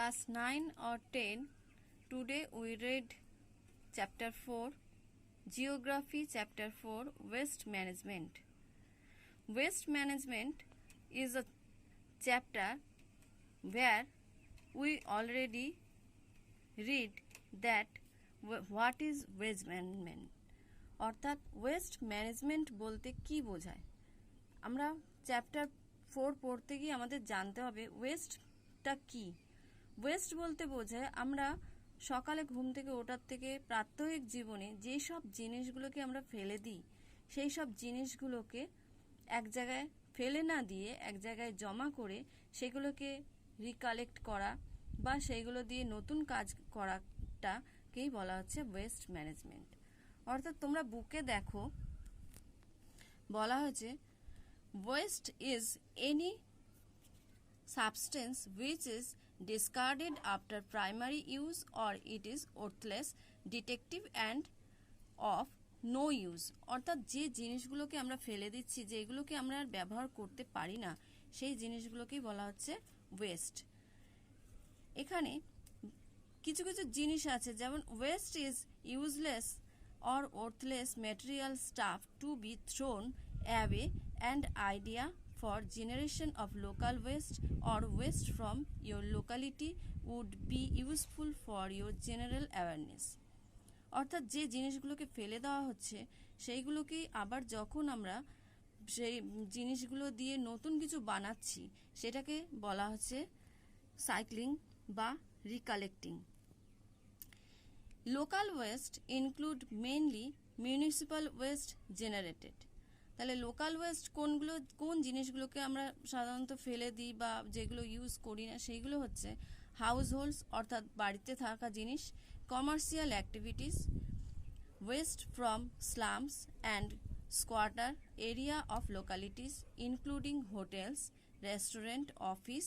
class 9 or 10. Today we read chapter 4, Geography chapter 4, Waste Management. Waste management is a chapter where we already read that what is waste management. অর্থাৎ waste management বলতে কি বোঝায়। আমরা chapter 4 পড়তে গিয়ে আমাদের জানতে হবে ওয়েস্টটা কি। ওয়েস্ট বলতে বোঝায় আমরা সকালে ঘুম থেকে ওঠার থেকে প্রাত্যহিক জীবনে যেই সব জিনিসগুলোকে আমরা ফেলে দিই, সেই সব জিনিসগুলোকে এক জায়গায় ফেলে না দিয়ে এক জায়গায় জমা করে সেগুলোকে রিকালেক্ট করা বা সেইগুলো দিয়ে নতুন কাজ করাটাকেই বলা হচ্ছে ওয়েস্ট ম্যানেজমেন্ট। অর্থাৎ তোমরা বুকে দেখো বলা হয়েছে West is any substance which is discarded after primary use or it is worthless, defective and of no use. অর্থাৎ যে জিনিসগুলোকে আমরা ফেলে দিচ্ছি, যেগুলোকে আমরা আর ব্যবহার করতে পারি না, সেই জিনিসগুলোকেই বলা হচ্ছে ওয়েস্ট। এখানে কিছু কিছু জিনিস আছে, যেমন West is useless or worthless material stuff to be thrown away and idea for generation of local waste or waste from your locality would be useful for your general awareness. অর্থাৎ যে জিনিসগুলোকে ফেলে দেওয়া হচ্ছে সেইগুলোকে আবার যখন আমরা সেই জিনিসগুলো দিয়ে নতুন কিছু বানাচ্ছি সেটাকে বলা হচ্ছে সাইক্লিং বা recollecting. Local waste include mainly municipal waste generated. তাহলে লোকাল ওয়েস্ট কোনগুলো, কোন জিনিসগুলোকে আমরা সাধারণত ফেলে দিই বা যেগুলো ইউজ করি না, সেইগুলো হচ্ছে হাউস হোল্ডস অর্থাৎ বাড়িতে থাকা জিনিস, commercial activities, waste from slums and squatter area of localities including hotels, restaurant, office,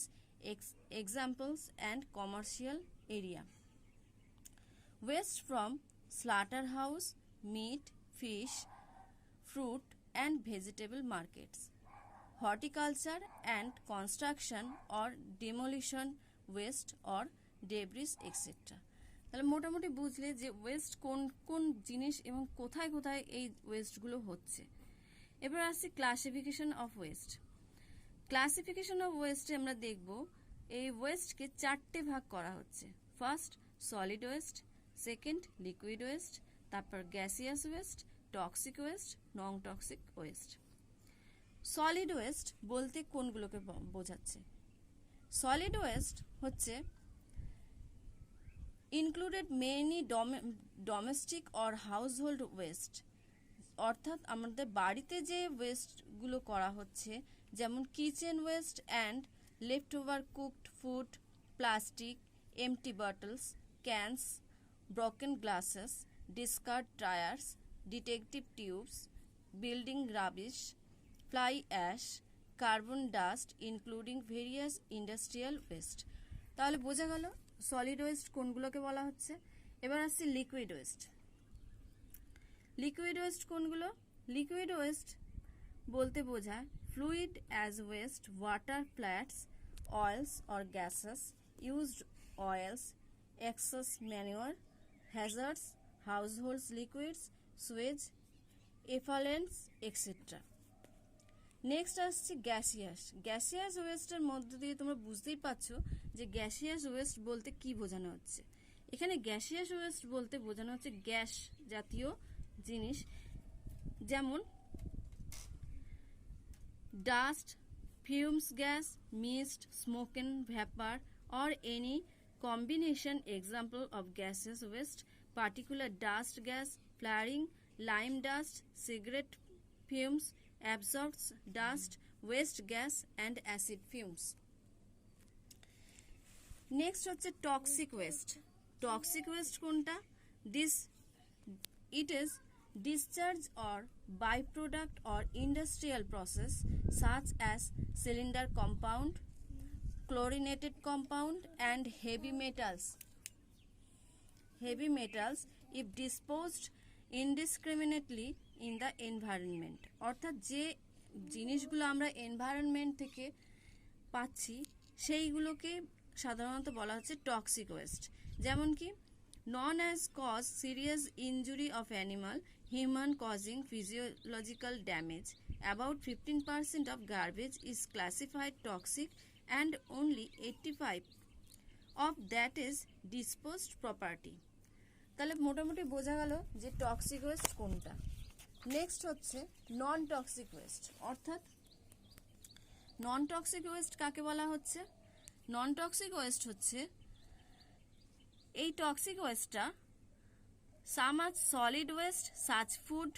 examples and commercial area. Waste from slaughterhouse, meat, fish, fruit and vegetable markets, horticulture and construction or demolition waste or debris etc. তাহলে মোটামুটি বুঝলে যে West কোন কোন জিনিস এবং কোথায় কোথায় এই ওয়েস্টগুলো হচ্ছে। এবার আসছি classification of waste. Classification of ওয়েস্টে আমরা দেখব এই ওয়েস্টকে 4টে ভাগ করা হচ্ছে। First solid waste, second liquid waste, তারপর gaseous waste, toxic waste, non toxic waste. Solid waste বলতে কোনগুলোকে বোঝাচ্ছে? সলিড ওয়েস্ট হচ্ছে included mainly domestic or household waste. অর্থাৎ আমাদের বাড়িতে যে ওয়েস্টগুলো করা হচ্ছে, যেমন kitchen waste and left over cooked food, plastic, empty bottles, cans, broken glasses, discard tires, detective tubes, building rubbish, fly ash, carbon dust including various industrial waste. তাহলে বোঝা গেল সলিড ওয়েস্ট কোনগুলোকে বলা হচ্ছে। এবার আসছে লিকুইড ওয়েস্ট। লিকুইড ওয়েস্ট কোনগুলো? Liquid waste বলতে বোঝায় fluid as West, water, flats, oils or gases, used oils, excess manure, hazards, household liquids, sewage, effluents, etc. Next আসছে গ্যাসিয়াস। গ্যাসিয়াস ওয়েস্টের মধ্য দিয়ে তোমরা বুঝতেই পারছো যে গ্যাসিয়াস ওয়েস্ট বলতে কি বোঝানো হচ্ছে। এখানে গ্যাসিয়াস ওয়েস্ট বলতে বোঝানো হচ্ছে গ্যাস জাতীয় জিনিস, যেমন dust, fumes gas, mist, smoke and vapor or any combination. Example of gaseous waste: particular dust gas, flaring, lime dust, cigarette fumes, exhaust dust, waste gas and acid fumes. Next হচ্ছে toxic waste. Toxic waste কোনটা? It is discharge or byproduct or industrial process such as cylinder compound, chlorinated compound and heavy metals if disposed indiscriminately in the environment. অর্থাৎ যে জিনিসগুলো আমরা environment থেকে পাচ্ছি সেইগুলোকে সাধারণত বলা হচ্ছে টক্সিক ওয়েস্ট, যেমন কি known as cause serious injury of animal, human causing physiological damage. About 15% of garbage is classified toxic and only 85 of that is disposed property. তাহলে মোটামুটি বোঝা গেল যে টক্সিক ওয়েস্ট কোনটা। নেক্সট হচ্ছে নন টক্সিক ওয়েস্ট, অর্থাৎ নন টক্সিক ওয়েস্ট কাকে বলা হচ্ছে? নন টক্সিক ওয়েস্ট হচ্ছে এই টক্সিক ওয়েস্টটা some are solid waste such food,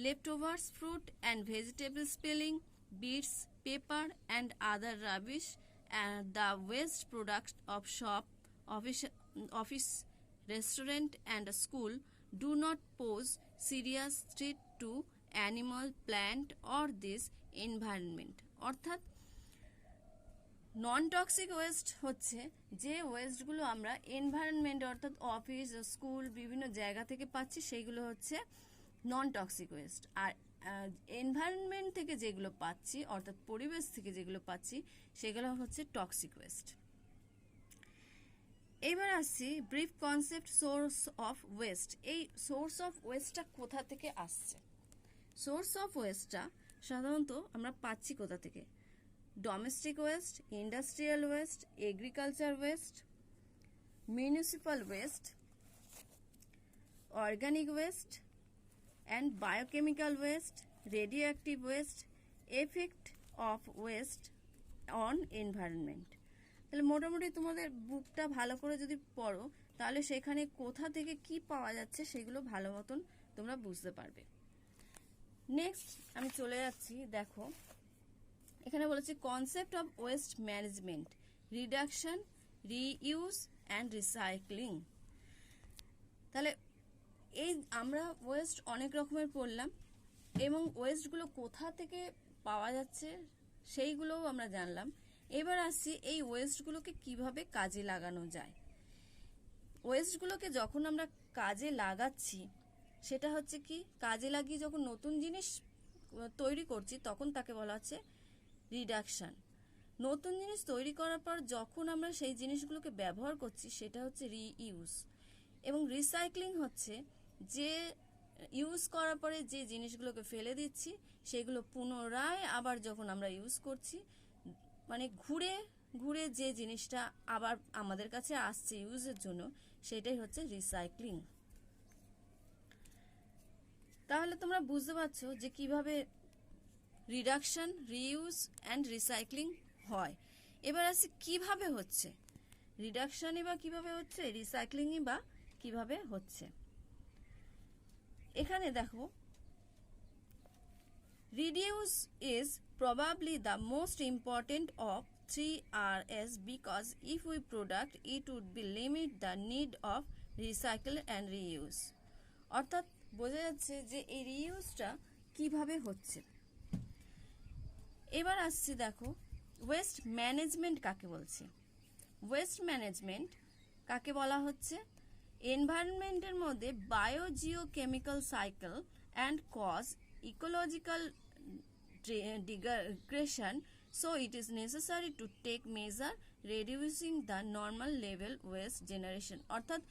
leftovers, fruit and vegetable peeling, beets, paper and other rubbish, and the waste products of shop, office, restaurant and school do not pose serious threat to animal, plant or this environment. অর্থাৎ নন toxic waste হচ্ছে যে ওয়েস্টগুলো আমরা environment অর্থাৎ office, school, বিভিন্ন জায়গা থেকে পাচ্ছি, সেইগুলো হচ্ছে নন টক্সিক ওয়েস্ট। আর এনভায়রনমেন্ট থেকে যেগুলো পাচ্ছি অর্থাৎ পরিবেশ থেকে যেগুলো পাচ্ছি সেগুলো হচ্ছে টক্সিক ওয়েস্ট। এবার আসছি brief concept source of West. এই সোর্স অফ ওয়েস্টটা কোথা থেকে আসছে? সোর্স অফ ওয়েস্টটা সাধারণত আমরা পাচ্ছি কোথা থেকে? Domestic West, industrial waste, agriculture West, municipal West, organic West and biochemical waste, radioactive waste, effect of waste on environment. তাহলে মোটামুটি তোমাদের বুকটা ভালো করে যদি পড়ো তাহলে সেখানে কোথা থেকে কি পাওয়া যাচ্ছে সেগুলো ভালো মতন তোমরা বুঝতে পারবে। নেক্সট আমি চলে যাচ্ছি, দেখো এখানে বলেছে concept of waste management, reduction, reuse and recycling. তাহলে এই আমরা ওয়েস্ট অনেক রকমের পড়লাম এবং ওয়েস্টগুলো কোথা থেকে পাওয়া যাচ্ছে সেইগুলোও আমরা জানলাম। এবার আসছি এই ওয়েস্টগুলোকে কিভাবে কাজে লাগানো যায়। ওয়েস্টগুলোকে যখন আমরা কাজে লাগাচ্ছি সেটা হচ্ছে কি, কাজে লাগিয়ে যখন নতুন জিনিস তৈরি করছি তখন তাকে বলা হচ্ছে রিডাকশন। নতুন জিনিস তৈরি করার পর যখন আমরা সেই জিনিসগুলোকে ব্যবহার করছি সেটা হচ্ছে রিইউজ। এবং রিসাইক্লিং হচ্ছে যে ইউজ করার পরে যে জিনিসগুলোকে ফেলে দিচ্ছি সেগুলো পুনরায় আবার যখন আমরা ইউজ করছি, মানে ঘুরে ঘুরে যে জিনিসটা আবার আমাদের কাছে আসছে ইউজের জন্য, সেটাই হচ্ছে রিসাইক্লিং। তাহলে তোমরা বুঝতে পারছো যে কিভাবে রিডাকশন, রিইউজ অ্যান্ড রিসাইক্লিং হয়। এবার আসি কিভাবে হচ্ছে রিডাকশনই বা কিভাবে হচ্ছে, রিসাইক্লিংই বা কিভাবে হচ্ছে। এখানে দেখো reduce is probably the most important of 3Rs because if we product it would be limit the need of recycle and reuse. অর্থাৎ বোঝা যাচ্ছে যে এই রিইউজটা কিভাবে হচ্ছে। এবার আসছে দেখো ওয়েস্ট ম্যানেজমেন্ট কাকে বলছে। ওয়েস্ট ম্যানেজমেন্ট কাকে বলা হচ্ছে? এনভায়রনমেন্টের মধ্যে biogeochemical cycle and cause ecological degradation, so it is necessary to take measure reducing the normal level waste generation. অর্থাৎ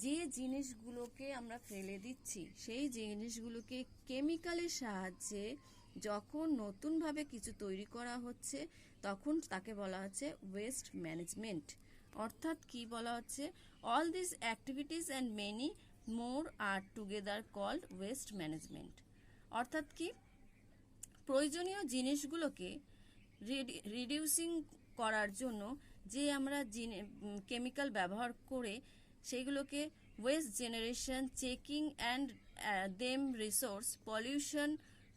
যে জিনিসগুলোকে আমরা ফেলে দিচ্ছি সেই জিনিসগুলোকে কেমিক্যালের সাহায্যে যখন নতুনভাবে কিছু তৈরি করা হচ্ছে তখন তাকে বলা হচ্ছে ওয়েস্ট ম্যানেজমেন্ট। অর্থাৎ কি বলা হচ্ছে, all this activities and many more are together called waste management. অর্থাৎ কি, প্রয়োজনীয় জিনিসগুলোকে রিডিউসিং করার জন্য যে আমরা কেমিক্যাল ব্যবহার করে সেইগুলোকে West generation, checking and them resource, pollution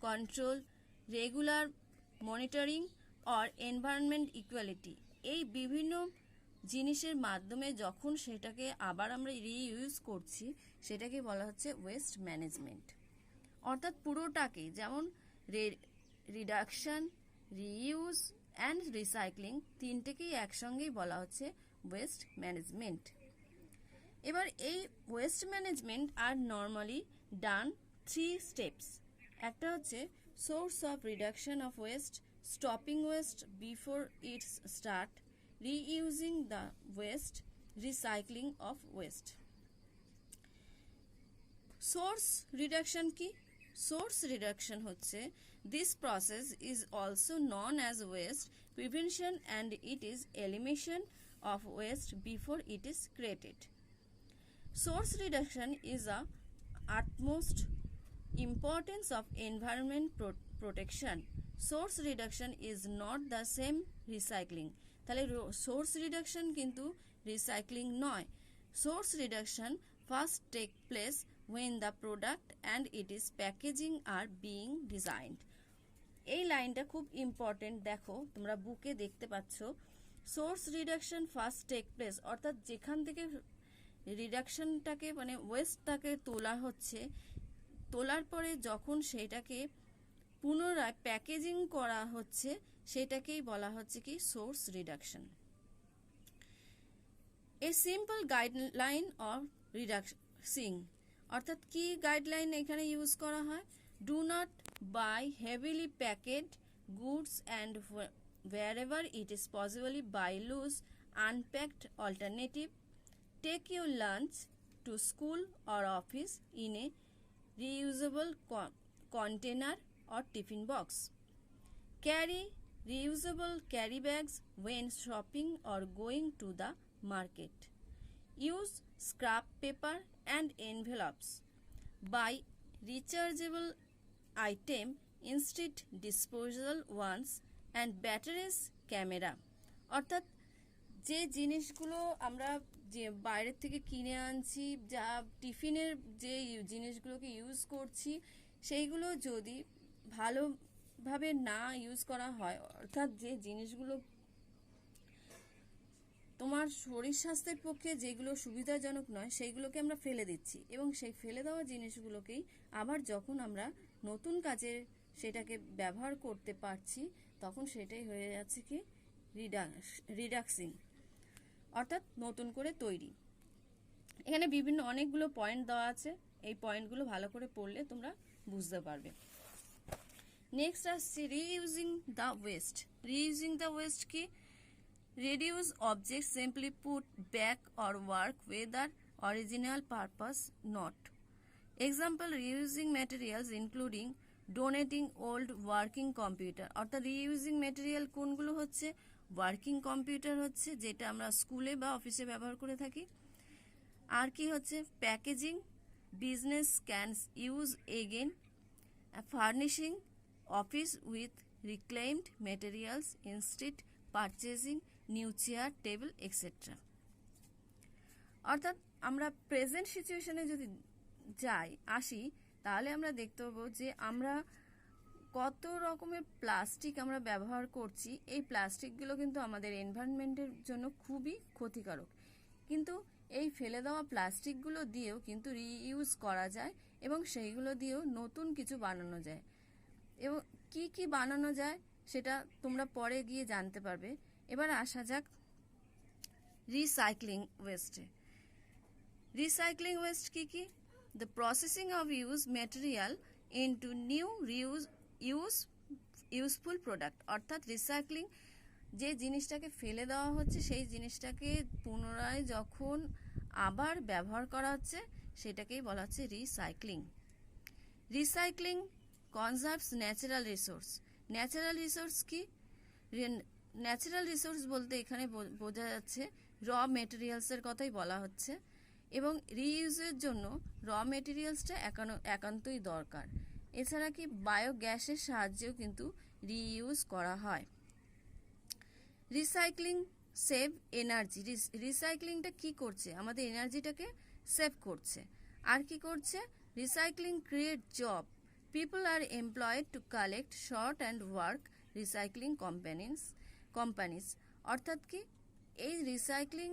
control, regular monitoring or environment equality, এই বিভিন্ন জিনিসের মাধ্যমে যখন সেটাকে আবার আমরা রিইউজ করছি সেটাকে বলা হচ্ছে ওয়েস্ট ম্যানেজমেন্ট। অর্থাৎ পুরোটাকে, যেমন রিডাকশন, রিইউজ অ্যান্ড রিসাইক্লিং, তিনটেকেই একসঙ্গেই বলা হচ্ছে ওয়েস্ট ম্যানেজমেন্ট। এবার এই ওয়েস্ট ম্যানেজমেন্ট আর নর্মালি ডান 3 স্টেপস। একটা হচ্ছে source of reduction of West, stopping West before it's start, reusing the waste, recycling of waste. Source reduction কি? Source reduction হচ্ছে this process is also known as waste prevention and it is elimination of waste before it is created. Source reduction is a utmost importance of environment protection. Source reduction is not the same recycling. তাহলে source reduction কিন্তু recycling নয়. Source reduction first take place when the product and its packaging are being designed. এই লাইনটা খুব important, দেখো তোমরা বুকে দেখতে পাচ্ছ source reduction first take place, অর্থাৎ যেখান থেকে রিডাকশনটাকে মানে ওয়েস্টটাকে তোলা হচ্ছে, তোলার পরে যখন সেটাকে পুনরায় প্যাকেজিং করা হচ্ছে সেটাকেই বলা হচ্ছে কি source reduction. A simple guideline of reducing, অর্থাৎ কি গাইডলাইন এখানে ইউজ করা হয়? Do not buy heavily packed goods and wherever it is possible buy loose unpacked alternative. Take your lunch to school or office in a reusable container or tiffin box. Carry reusable carry bags when shopping or going to the market. Use scrap paper and envelopes. Buy rechargeable item instead disposable ones and batteries camera. অর্থাৎ যে জিনিসগুলো আমরা যে বাইরের থেকে কিনে আনছি, যা টিফিনের যে জিনিসগুলোকে ইউজ করছি, সেইগুলো যদি ভালোভাবে না ইউজ করা হয়, অর্থাৎ যে জিনিসগুলো তোমার শরীর স্বাস্থ্যের পক্ষে যেগুলো সুবিধাজনক নয় সেইগুলোকে আমরা ফেলে দিচ্ছি, এবং সেই ফেলে দেওয়া জিনিসগুলোকেই আবার যখন আমরা নতুন কাজে সেটাকে ব্যবহার করতে পারছি তখন সেটাই হয়ে যাচ্ছে কি রিডাক্সিং, অর্থাৎ নতুন করে তৈরি। এখানে বিভিন্ন অনেকগুলো পয়েন্ট দেওয়া আছে, এই পয়েন্টগুলো ভালো করে পড়লে তোমরা বুঝতে পারবে। নেক্সট আসছে রিইউজিং দ্য ওয়েস্ট। রিইউজিং দ্য ওয়েস্ট কি? Reduce object simply put back or work whether original purpose not. Example, reusing materials including donating old working computer, অর্থাৎ রিইউজিং ম্যাটেরিয়াল কোনগুলো হচ্ছে? ওয়ার্কিং কম্পিউটার হচ্ছে, যেটা আমরা স্কুলে বা অফিসে ব্যবহার করে থাকি। আর কি হচ্ছে? Packaging, business can use again, furnishing office with reclaimed materials instead purchasing new chair table etcetera. অর্থাৎ আমরা প্রেজেন্ট সিচুয়েশনে যদি আসি তাহলে আমরা দেখতে পাবো যে আমরা কত রকমের প্লাস্টিক আমরা ব্যবহার করছি। এই প্লাস্টিকগুলো কিন্তু আমাদের এনভায়রনমেন্টের জন্য খুবই ক্ষতিকারক, কিন্তু এই ফেলে দেওয়া প্লাস্টিকগুলো দিয়েও কিন্তু রিইউজ করা যায় এবং সেইগুলো দিয়েও নতুন কিছু বানানো যায়। এবং কি কি বানানো যায় সেটা তোমরা পরে গিয়ে জানতে পারবে। এবার আসা যাক রিসাইক্লিং ওয়েস্টে। রিসাইক্লিং ওয়েস্ট কি কি? The processing of used material into new useful product, অর্থাৎ রিসাইক্লিং যে জিনিসটাকে ফেলে দেওয়া হচ্ছে সেই জিনিসটাকে পুনরায় যখন আবার ব্যবহার করা হচ্ছে সেটাকেই বলা হচ্ছে recycling. Recycling conserves natural resource. Natural resource কি? ন্যাচারাল রিসোর্স বলতে এখানে বোঝা যাচ্ছে র মেটেরিয়ালসের কথাই বলা হচ্ছে, এবং রিইউজের জন্য র মেটেরিয়ালসটা একান্তই দরকার। এছাড়া কি বায়োগ্যাসের সাহায্যেও কিন্তু রিইউজ করা হয়। Recycling save energy. রিসাইক্লিংটা কি করছে? আমাদের এনার্জিটাকে সেভ করছে। আর কি করছে? Recycling create job, people are employed to collect sort and work recycling companies. অর্থাৎ কি এই রিসাইক্লিং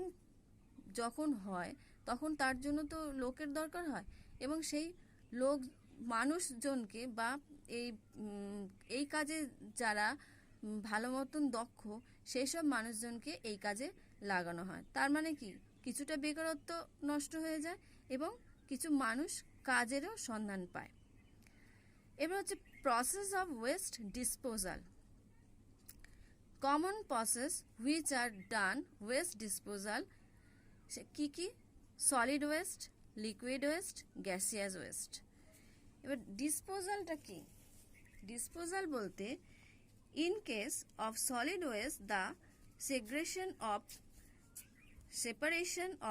যখন হয় তখন তার জন্য তো লোকের দরকার হয়, এবং সেই মানুষজনকে বা এই কাজে যারা ভালো মতন দক্ষ সেই সব মানুষজনকে এই কাজে লাগানো হয়। তার মানে কি কিছুটা বেকারত্ব নষ্ট হয়ে যায় এবং কিছু মানুষ কাজেরও সন্ধান পায়। এবার হচ্ছে process of waste disposal. Common process which are done waste disposal কি কি? Solid waste, liquid waste, gaseous West. এবার ডিসপোজালটা কি? ডিসপোজাল বলতে in case of solid waste the separation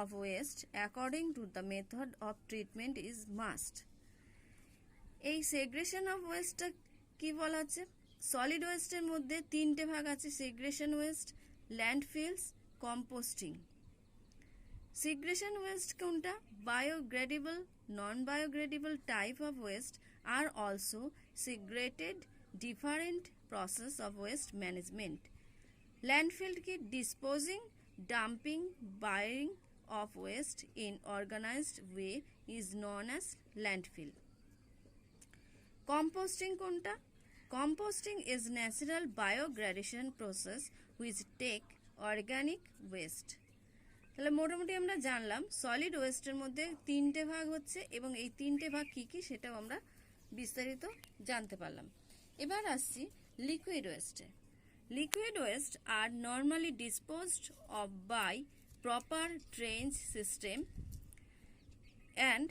of waste according to the method of treatment is must. এই সেগ্রেশন of ওয়েস্টটা কি বলা হচ্ছে? Solid ওয়েস্টের মধ্যে তিনটে ভাগ আছে, segregation waste, landfills, composting. Segregation waste কোনটা? Biodegradable, non biodegradable type of waste আর also segregated different process of waste management. Landfill ki disposing, dumping, burying of waste in organized way is known as landfill. Composting konta? Composting is natural biogradation process which take organic waste. তাহলে মোটামুটি আমরা জানলাম solid ওয়েস্টের মধ্যে তিনটে ভাগ হচ্ছে এবং এই তিনটে ভাগ কি কি সেটাও আমরা বিস্তারিত জানতে পারলাম। এবার আসছি লিকুইড ওয়েস্টে। লিকুইড ওয়েস্ট আর normally disposed of by proper drainage system and,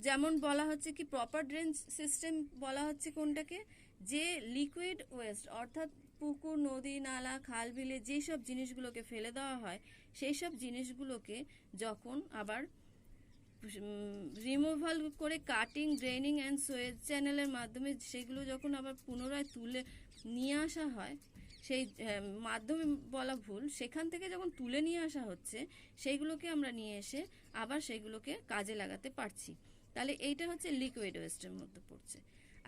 যেমন বলা হচ্ছে কি প্রপার ড্রেনেজ সিস্টেম বলা হচ্ছে কোনটাকে? যে লিকুইড ওয়েস্ট অর্থাৎ পুকুর, নদী, নালা, খাল, বিলে যেসব জিনিসগুলোকে ফেলে দেওয়া হয় সেই সব জিনিসগুলোকে যখন আবার রিমুভাল করে কাটিং, ড্রেনিং অ্যান্ড সোয়েজ চ্যানেলের মাধ্যমে সেগুলো যখন আবার পুনরায় তুলে নিয়ে আসা হয়, সেই মাধ্যমে বলা ভুল, সেখান থেকে যখন তুলে নিয়ে আসা হচ্ছে সেইগুলোকে আমরা নিয়ে এসে আবার সেগুলোকে কাজে লাগাতে পারছি। তাহলে এইটা হচ্ছে লিকুইড ওয়েস্টের মধ্যে পড়ছে।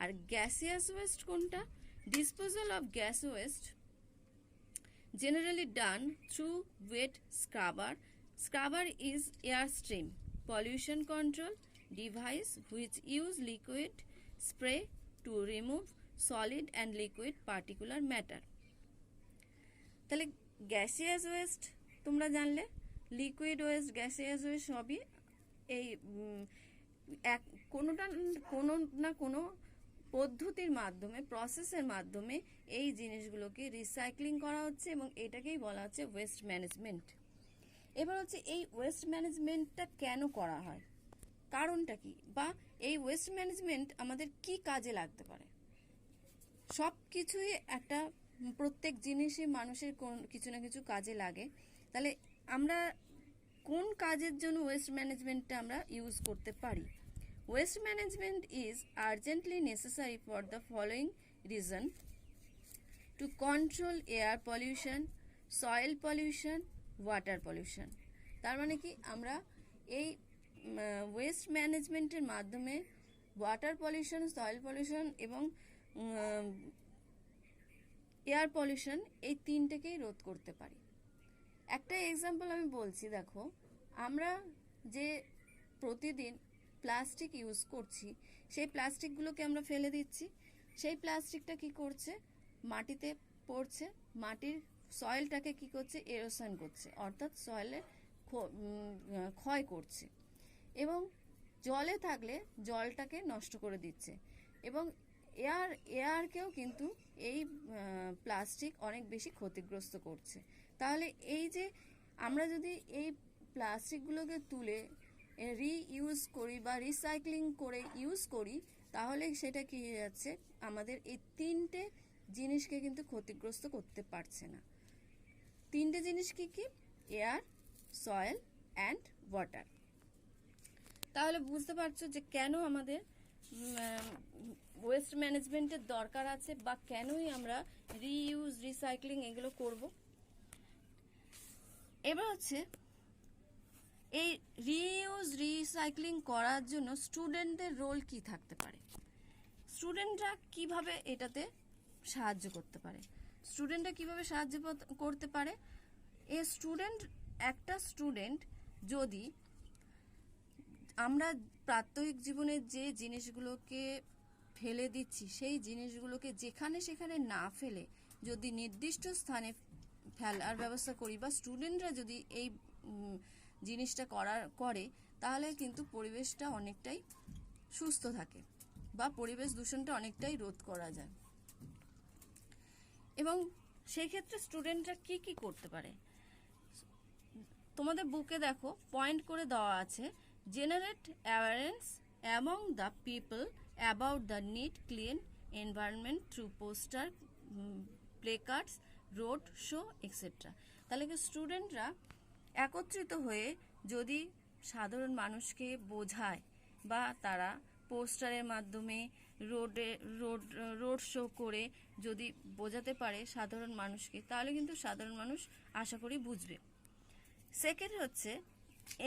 আর গ্যাসিয়াস ওয়েস্ট কোনটা? Disposal of gas West generally done through wet scrubber. Scrubber is airstream pollution control device which use liquid spray to remove solid and liquid particular matter. তাহলে গ্যাসিয়াস ওয়েস্ট তোমরা জানলে, liquid waste, gaseous West সবই এই কোনো না কোনো পদ্ধতির মাধ্যমে, প্রসেসের মাধ্যমে এই জিনিসগুলোকে রিসাইক্লিং করা হচ্ছে এবং এটাকেই বলা হচ্ছে ওয়েস্ট ম্যানেজমেন্ট। এবার হচ্ছে এই ওয়েস্ট ম্যানেজমেন্টটা কেন করা হয়, কারণটা কি, বা এই ওয়েস্ট ম্যানেজমেন্ট আমাদের কি কাজে লাগতে পারে? সব কিছুই একটা, প্রত্যেক জিনিসই মানুষের কিছু না কিছু কাজে লাগে। তাহলে আমরা কোন কাজের জন্য ওয়েস্ট ম্যানেজমেন্টটা আমরা ইউজ করতে পারি? Waste management is urgently necessary for the following reason: to control air pollution, soil pollution, water pollution. তার মানে কি আমরা এই ওয়েস্ট ম্যানেজমেন্টের মাধ্যমে ওয়াটার পলিউশন, সয়েল পলিউশন এবং এয়ার পলিউশন এই তিনটেকেই রোধ করতে পারি। একটা এক্সাম্পল আমি বলছি, দেখো আমরা যে প্রতিদিন প্লাস্টিক ইউজ করছি সেই প্লাস্টিকগুলোকে আমরা ফেলে দিচ্ছি, সেই প্লাস্টিকটা কি করছে? মাটিতে পড়ছে, মাটির সয়েলটাকে কি করছে? এরোশন করছে, অর্থাৎ সয়েলে ক্ষয় করছে এবং জলে থাকলে জলটাকে নষ্ট করে দিচ্ছে এবং এয়ারকেও কিন্তু এই প্লাস্টিক অনেক বেশি ক্ষতিগ্রস্ত করছে। তাহলে এই যে আমরা যদি এই প্লাস্টিকগুলোকে তুলে রিইউজ করি বা রিসাইক্লিং করে ইউজ করি, তাহলে সেটা কি হয়ে যাচ্ছে? আমাদের এই তিনটে জিনিসকে কিন্তু ক্ষতিগ্রস্ত করতে পারছে না। তিনটে জিনিস কি কি? Air, soil and water. তাহলে বুঝতে পারছো যে কেন আমাদের ওয়েস্ট ম্যানেজমেন্টের দরকার আছে বা কেনই আমরা রিইউজ, রিসাইক্লিং এগুলো করব। এবার হচ্ছে এই রিইউজ, রিসাইক্লিং করার জন্য স্টুডেন্টদের রোল কি থাকতে পারে? স্টুডেন্টরা কিভাবে এটাতে সাহায্য করতে পারে? স্টুডেন্টরা কিভাবে সাহায্য করতে পারে? একটা স্টুডেন্ট যদি আমরা প্রাত্যহিক জীবনে যে জিনিসগুলোকে ফেলে দিচ্ছি সেই জিনিসগুলোকে যেখানে সেখানে না ফেলে যদি নির্দিষ্ট স্থানে ফেলার ব্যবস্থা করি বা স্টুডেন্টরা যদি এই জিনিসটা করে তাহলে কিন্তু পরিবেশটা অনেকটাই সুস্থ থাকে বা পরিবেশ দূষণটা অনেকটাই রোধ করা যায়। এবং সেই ক্ষেত্রে স্টুডেন্টরা কি কি করতে পারে, তোমাদের বুকে দেখো পয়েন্ট করে দেওয়া আছে। Generate awareness among the people about the need clean environment through poster, placards, road show etcetera. তাহলে কি স্টুডেন্টরা একত্রিত হয়ে যদি সাধারণ মানুষকে বোঝায় বা তারা পোস্টারের মাধ্যমে রোড শো করে যদি বোঝাতে পারে সাধারণ মানুষকে, তাহলে কিন্তু সাধারণ মানুষ আশা করি বুঝবে। সেকেন্ড হচ্ছে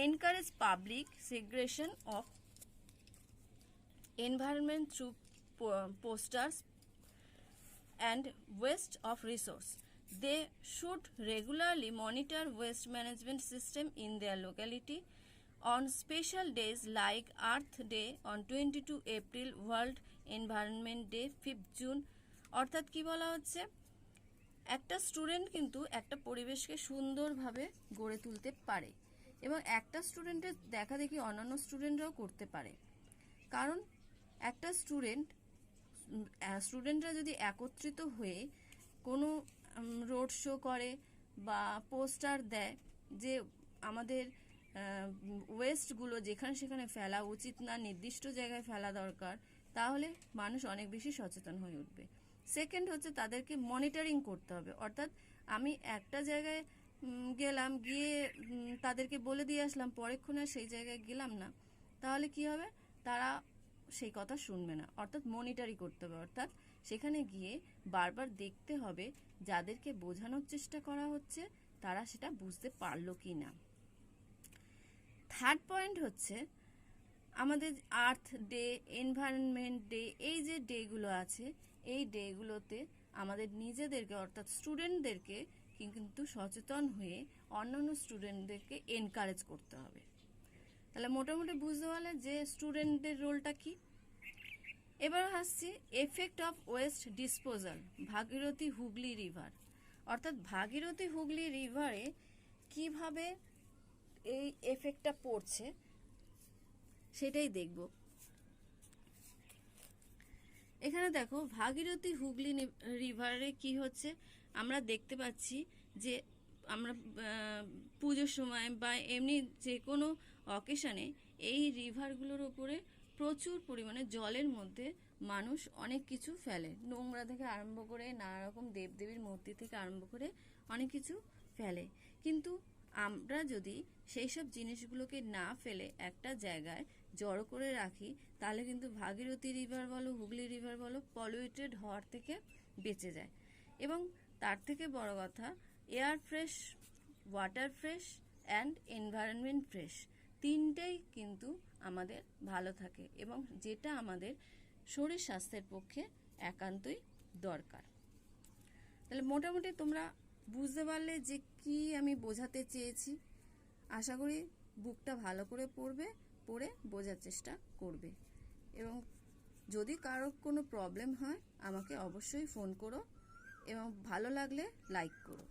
encourage public segregation of environment through posters and waste of resource. They should regularly monitor waste management system in their locality. On special days like Earth Day on 22 April, World Environment Day 5th June, অর্থাৎ কি বলা হচ্ছে, একটা student কিন্তু একটা পরিবেশকে সুন্দরভাবে গড়ে তুলতে পারে এবং একটা স্টুডেন্টের দেখা দেখি অন্যান্য স্টুডেন্টরাও করতে পারে। কারণ একটা স্টুডেন্টরা যদি একত্রিত হয়ে কোনো রোড শো করে বা পোস্টার দেয় যে আমাদের ওয়েস্টগুলো যেখানে সেখানে ফেলা উচিত না, নির্দিষ্ট জায়গায় ফেলা দরকার, তাহলে মানুষ অনেক বেশি সচেতন হয়ে উঠবে। সেকেন্ড হচ্ছে তাদেরকে মনিটরিং করতে হবে, অর্থাৎ আমি একটা জায়গায় গেলাম, গিয়ে তাদেরকে বলে দিয়ে আসলাম, পরেক্ষণে সেই জায়গায় গেলাম না, তাহলে কি হবে, তারা সেই কথা শুনবে না। অর্থাৎ মনিটরি করতে হবে, অর্থাৎ সেখানে গিয়ে বারবার দেখতে হবে যাদেরকে বোঝানোর চেষ্টা করা হচ্ছে তারা সেটা বুঝতে পারলো কি না। থার্ড পয়েন্ট হচ্ছে আমাদের আর্থ ডে, এনভায়রনমেন্ট ডে, এই যে ডেগুলো আছে এই ডেগুলোতে আমাদের নিজেদেরকে অর্থাৎ স্টুডেন্টদেরকে কিন্তু সচেতন হয়ে অন্যান্য স্টুডেন্টদেরকে এনকারেজ করতে হবে। তাহলে মোটামুটি বুঝতে পারলে যে স্টুডেন্টদের রোলটা কি। এবার আসছি effect of waste disposal, Bhagirathi Hooghly river, অর্থাৎ ভাগীরথী হুগলি রিভারে কিভাবে এই এফেক্টটা পড়ছে সেটাই দেখব। এখানে দেখো ভাগীরথী হুগলি রিভারে কি হচ্ছে, আমরা দেখতে পাচ্ছি যে আমরা পুজোর সময় বা এমনি যে কোনো অকেশনে এই রিভারগুলোর উপরে প্রচুর পরিমাণে জলের মধ্যে মানুষ অনেক কিছু ফেলে, নোংরা থেকে আরম্ভ করে নানা রকম দেবদেবীর মূর্তি থেকে আরম্ভ করে অনেক কিছু ফেলে। কিন্তু আমরা যদি সেই সব জিনিসগুলোকে না ফেলে একটা জায়গায় জড়ো করে রাখি, তাহলে কিন্তু ভাগীরথী রিভার বলো হুগলি রিভার বলো পলিউটেড হওয়ার থেকে বেঁচে যায়। এবং তার থেকে বড় কথা, air fresh, water fresh and environment fresh, তিনটেই কিন্তু আমাদের ভালো থাকে এবং যেটা আমাদের শরীর স্বাস্থ্যের পক্ষে একান্তই দরকার। তাহলে মোটামুটি তোমরা বুঝতে পারলে যে কি আমি বোঝাতে চেয়েছি। আশা করি বুকটা ভালো করে পড়ে বোঝার চেষ্টা করবে এবং যদি কারো কোনো প্রবলেম হয় আমাকে অবশ্যই ফোন করো এবং ভালো লাগলে লাইক করো।